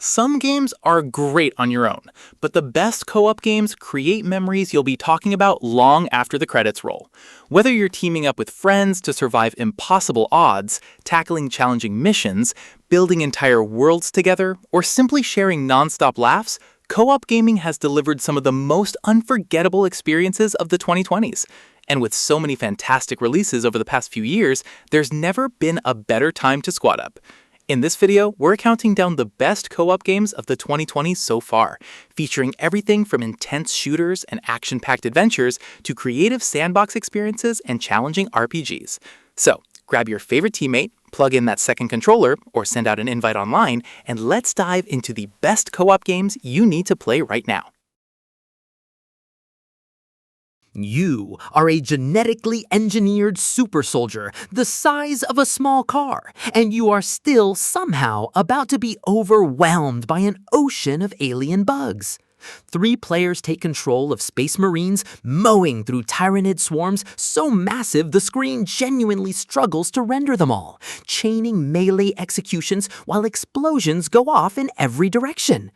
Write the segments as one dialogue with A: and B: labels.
A: Some games are great on your own, but the best co-op games create memories you'll be talking about long after the credits roll. Whether you're teaming up with friends to survive impossible odds, tackling challenging missions, building entire worlds together, or simply sharing non-stop laughs, co-op gaming has delivered some of the most unforgettable experiences of the 2020s. And with so many fantastic releases over the past few years, there's never been a better time to squad up. In this video, we're counting down the best co-op games of the 2020s so far, featuring everything from intense shooters and action-packed adventures to creative sandbox experiences and challenging RPGs. So, grab your favorite teammate, plug in that second controller, or send out an invite online, and let's dive into the best co-op games you need to play right now.
B: You are a genetically engineered super soldier the size of a small car, and you are still somehow about to be overwhelmed by an ocean of alien bugs. 3 players take control of space marines, mowing through tyrannid swarms so massive the screen genuinely struggles to render them all, chaining melee executions while explosions go off in every direction.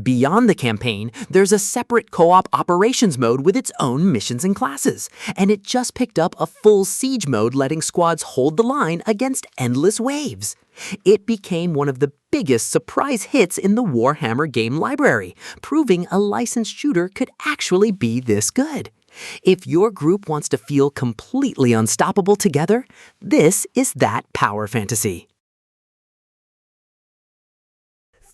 B: Beyond the campaign, there's a separate co-op operations mode with its own missions and classes, and it just picked up a full siege mode letting squads hold the line against endless waves. It became one of the biggest surprise hits in the Warhammer game library, proving a licensed shooter could actually be this good. If your group wants to feel completely unstoppable together, this is that power fantasy.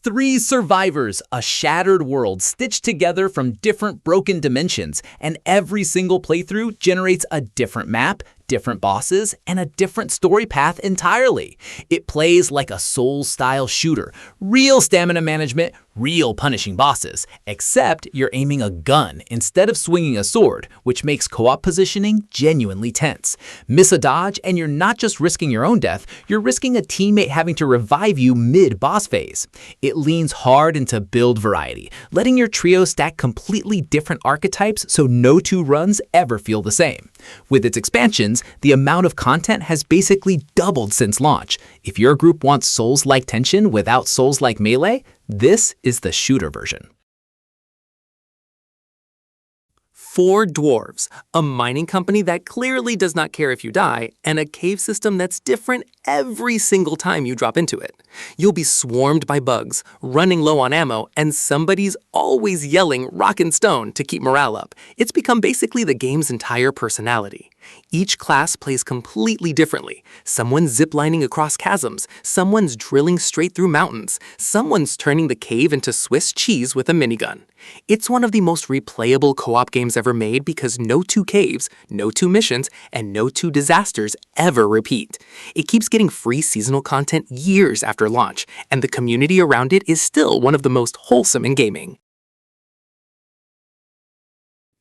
B: 3 survivors, a shattered world stitched together from different broken dimensions, and every single playthrough generates a different map, different bosses, and a different story path entirely. It plays like a Souls-style shooter, real stamina management, real punishing bosses, except you're aiming a gun instead of swinging a sword, which makes co-op positioning genuinely tense. Miss a dodge and you're not just risking your own death, you're risking a teammate having to revive you mid-boss phase. It leans hard into build variety, letting your trio stack completely different archetypes so no 2 runs ever feel the same. With its expansions, the amount of content has basically doubled since launch. If your group wants Souls-like tension without Souls-like melee, this is the shooter version.
A: 4 Dwarves, a mining company that clearly does not care if you die, and a cave system that's different every single time you drop into it. You'll be swarmed by bugs, running low on ammo, and somebody's always yelling rock and stone to keep morale up. It's become basically the game's entire personality. Each class plays completely differently. Someone's ziplining across chasms, someone's drilling straight through mountains, someone's turning the cave into Swiss cheese with a minigun. It's one of the most replayable co-op games ever made because no 2 caves, no 2 missions, and no 2 disasters ever repeat. It keeps getting free seasonal content years after launch, and the community around it is still one of the most wholesome in gaming.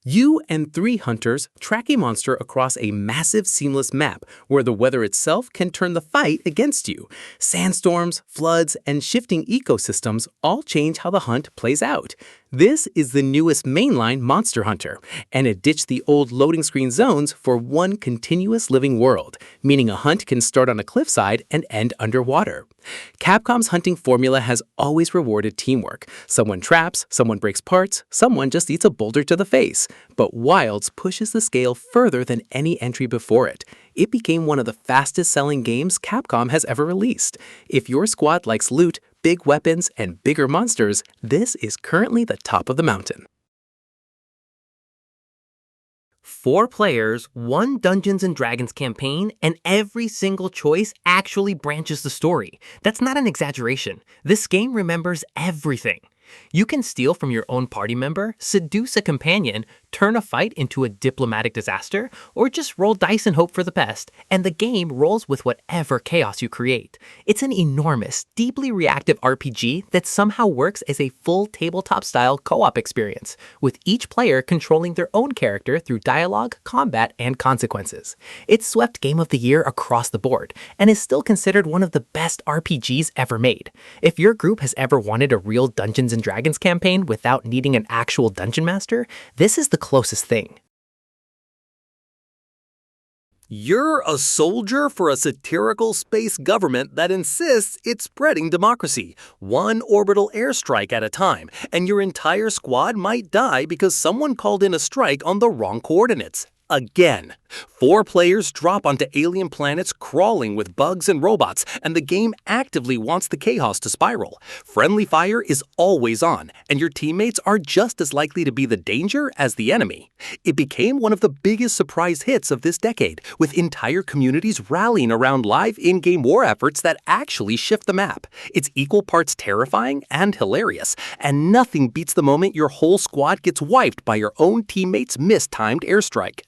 A: You and 3 hunters track a monster across a massive seamless map where the weather itself can turn the fight against you. Sandstorms, floods, and shifting ecosystems all change how the hunt plays out. This is the newest mainline Monster Hunter, and it ditched the old loading screen zones for one continuous living world, meaning a hunt can start on a cliffside and end underwater. Capcom's hunting formula has always rewarded teamwork. Someone traps, someone breaks parts, someone just eats a boulder to the face. But Wilds pushes the scale further than any entry before it. It became one of the fastest-selling games Capcom has ever released. If your squad likes loot, big weapons, and bigger monsters, this is currently the top of the mountain. 4 players, 1 Dungeons & Dragons campaign, and every single choice actually branches the story. That's not an exaggeration. This game remembers everything. You can steal from your own party member, seduce a companion, turn a fight into a diplomatic disaster, or just roll dice and hope for the best, and the game rolls with whatever chaos you create. It's an enormous, deeply reactive RPG that somehow works as a full tabletop-style co-op experience, with each player controlling their own character through dialogue, combat, and consequences. It swept Game of the Year across the board, and is still considered one of the best RPGs ever made. If your group has ever wanted a real Dungeons & Dragons campaign without needing an actual dungeon master, this is the closest thing.
C: You're a soldier for a satirical space government that insists it's spreading democracy, one orbital airstrike at a time, and your entire squad might die because someone called in a strike on the wrong coordinates. Again. 4 players drop onto alien planets crawling with bugs and robots, and the game actively wants the chaos to spiral. Friendly fire is always on, and your teammates are just as likely to be the danger as the enemy. It became one of the biggest surprise hits of this decade, with entire communities rallying around live in-game war efforts that actually shift the map. It's equal parts terrifying and hilarious, and nothing beats the moment your whole squad gets wiped by your own teammates' mistimed airstrike.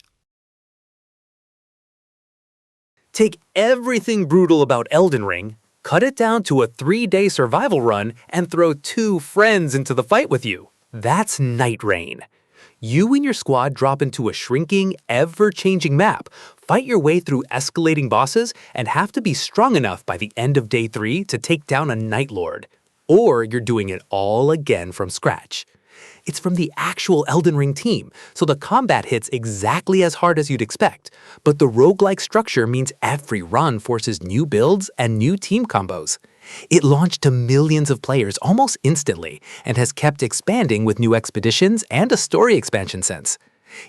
B: Take everything brutal about Elden Ring, cut it down to a 3-day survival run, and throw 2 friends into the fight with you. That's Night Rain. You and your squad drop into a shrinking, ever-changing map, fight your way through escalating bosses, and have to be strong enough by the end of day 3 to take down a Night Lord. Or you're doing it all again from scratch. It's from the actual Elden Ring team, so the combat hits exactly as hard as you'd expect. But the roguelike structure means every run forces new builds and new team combos. It launched to millions of players almost instantly and has kept expanding with new expeditions and a story expansion since.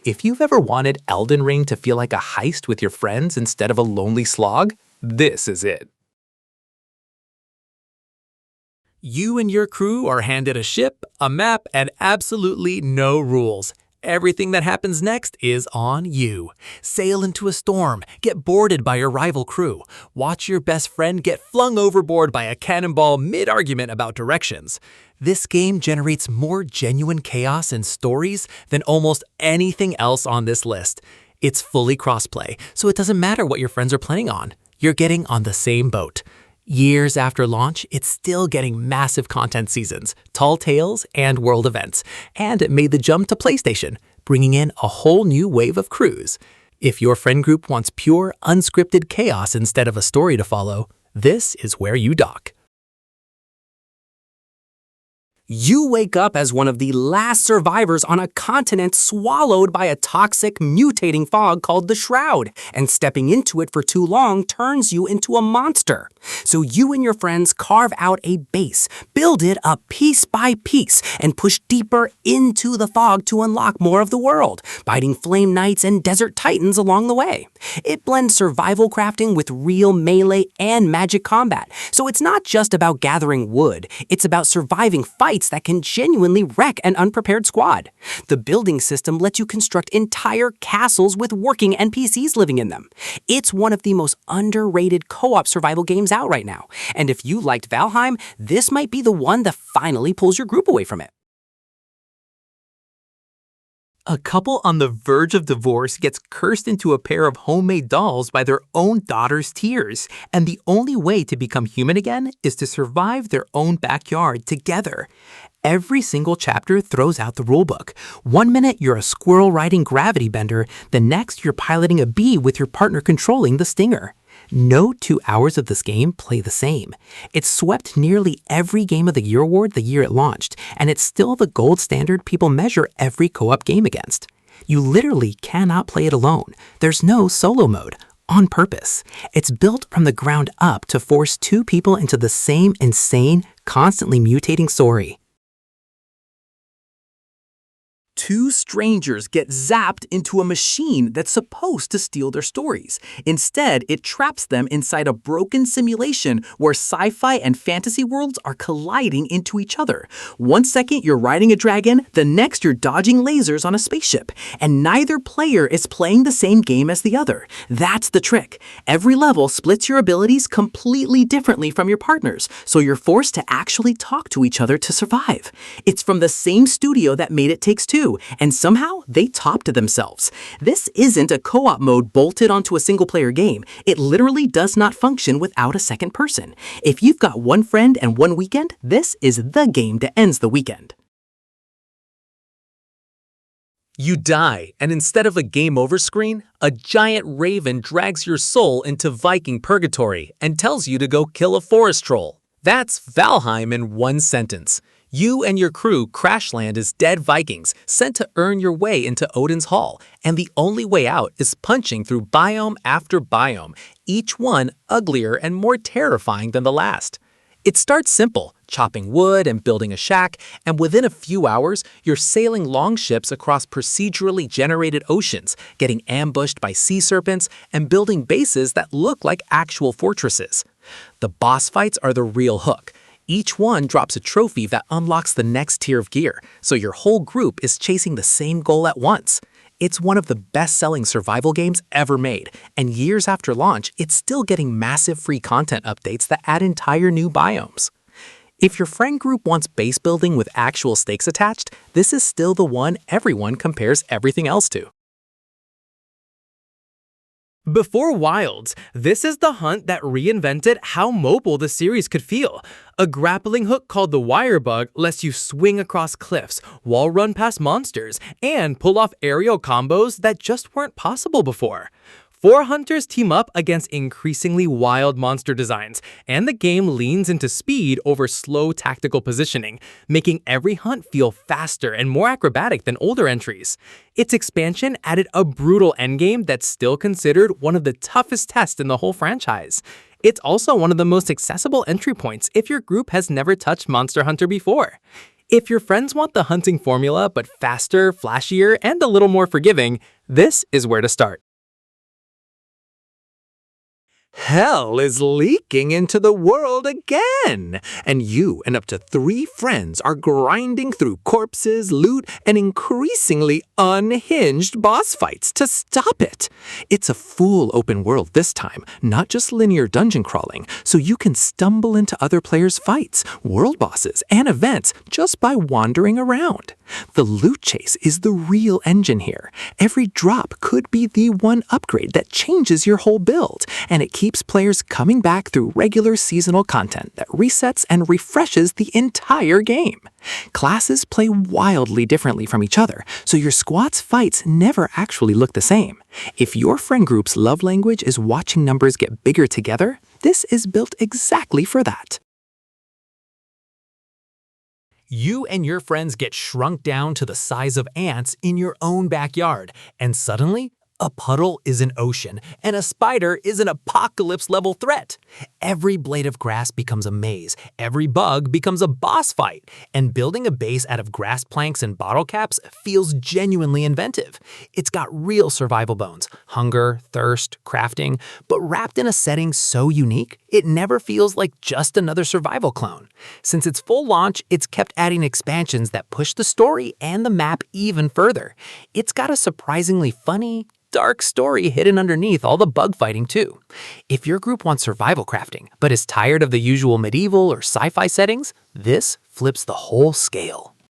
B: If you've ever wanted Elden Ring to feel like a heist with your friends instead of a lonely slog, this is it.
D: You and your crew are handed a ship, a map, and absolutely no rules. Everything that happens next is on you. Sail into a storm, get boarded by your rival crew, watch your best friend get flung overboard by a cannonball mid-argument about directions. This game generates more genuine chaos and stories than almost anything else on this list. It's fully crossplay, so it doesn't matter what your friends are playing on. You're getting on the same boat. Years after launch, it's still getting massive content seasons, tall tales, and world events, and it made the jump to PlayStation, bringing in a whole new wave of crews. If your friend group wants pure, unscripted chaos instead of a story to follow, this is where you dock.
B: You wake up as one of the last survivors on a continent swallowed by a toxic, mutating fog called the Shroud, and stepping into it for too long turns you into a monster. So you and your friends carve out a base, build it up piece by piece, and push deeper into the fog to unlock more of the world, fighting flame knights and desert titans along the way. It blends survival crafting with real melee and magic combat, so it's not just about gathering wood, it's about surviving fights that can genuinely wreck an unprepared squad. The building system lets you construct entire castles with working NPCs living in them. It's one of the most underrated co-op survival games out right now, and if you liked Valheim, this might be the one that finally pulls your group away from it. A couple on the verge of divorce gets cursed into a pair of homemade dolls by their own daughter's tears, and the only way to become human again is to survive their own backyard together. Every single chapter throws out the rulebook. One minute you're a squirrel riding gravity bender, the next you're piloting a bee with your partner controlling the stinger. No 2 hours of this game play the same. It swept nearly every Game of the Year award the year it launched, and it's still the gold standard people measure every co-op game against. You literally cannot play it alone. There's no solo mode, on purpose. It's built from the ground up to force 2 people into the same insane, constantly mutating story.
A: 2 strangers get zapped into a machine that's supposed to steal their stories. Instead, it traps them inside a broken simulation where sci-fi and fantasy worlds are colliding into each other. One second you're riding a dragon, the next you're dodging lasers on a spaceship. And neither player is playing the same game as the other. That's the trick. Every level splits your abilities completely differently from your partners, so you're forced to actually talk to each other to survive. It's from the same studio that made It Takes Two, and somehow they topped it themselves. This isn't a co-op mode bolted onto a single-player game. It literally does not function without a second person. If you've got one friend and one weekend, this is the game that ends the weekend.
B: You die, and instead of a game over screen, a giant raven drags your soul into Viking purgatory and tells you to go kill a forest troll. That's Valheim in one sentence.
D: You and your crew crash land as dead Vikings sent to earn your way into Odin's Hall, and the only way out is punching through biome after biome, each one uglier and more terrifying than the last. It starts simple, chopping wood and building a shack, and within a few hours, you're sailing longships across procedurally generated oceans, getting ambushed by sea serpents, and building bases that look like actual fortresses. The boss fights are the real hook. Each one drops a trophy that unlocks the next tier of gear, so your whole group is chasing the same goal at once. It's one of the best-selling survival games ever made, and years after launch, it's still getting massive free content updates that add entire new biomes. If your friend group wants base building with actual stakes attached, this is still the one everyone compares everything else to.
E: Before Wilds, this is the hunt that reinvented how mobile the series could feel. A grappling hook called the wire bug lets you swing across cliffs, wall run past monsters, and pull off aerial combos that just weren't possible before. 4 hunters team up against increasingly wild monster designs, and the game leans into speed over slow tactical positioning, making every hunt feel faster and more acrobatic than older entries. Its expansion added a brutal endgame that's still considered one of the toughest tests in the whole franchise. It's also one of the most accessible entry points if your group has never touched Monster Hunter before. If your friends want the hunting formula but faster, flashier, and a little more forgiving, this is where to start.
D: Hell is leaking into the world again, and you and up to 3 friends are grinding through corpses, loot, and increasingly unhinged boss fights to stop it. It's a full open world this time, not just linear dungeon crawling, so you can stumble into other players' fights, world bosses, and events just by wandering around. The loot chase is the real engine here. Every drop could be the one upgrade that changes your whole build, and it keeps players coming back through regular seasonal content that resets and refreshes the entire game. Classes play wildly differently from each other, so your squad's fights never actually look the same. If your friend group's love language is watching numbers get bigger together, this is built exactly for that.
B: You and your friends get shrunk down to the size of ants in your own backyard, and suddenly, a puddle is an ocean, and a spider is an apocalypse-level threat. Every blade of grass becomes a maze, every bug becomes a boss fight, and building a base out of grass planks and bottle caps feels genuinely inventive. It's got real survival bones, hunger, thirst, crafting, but wrapped in a setting so unique, it never feels like just another survival clone. Since its full launch, it's kept adding expansions that push the story and the map even further. It's got a surprisingly funny, dark story hidden underneath all the bug fighting too. If your group wants survival crafting, but is tired of the usual medieval or sci-fi settings, this flips the whole scale.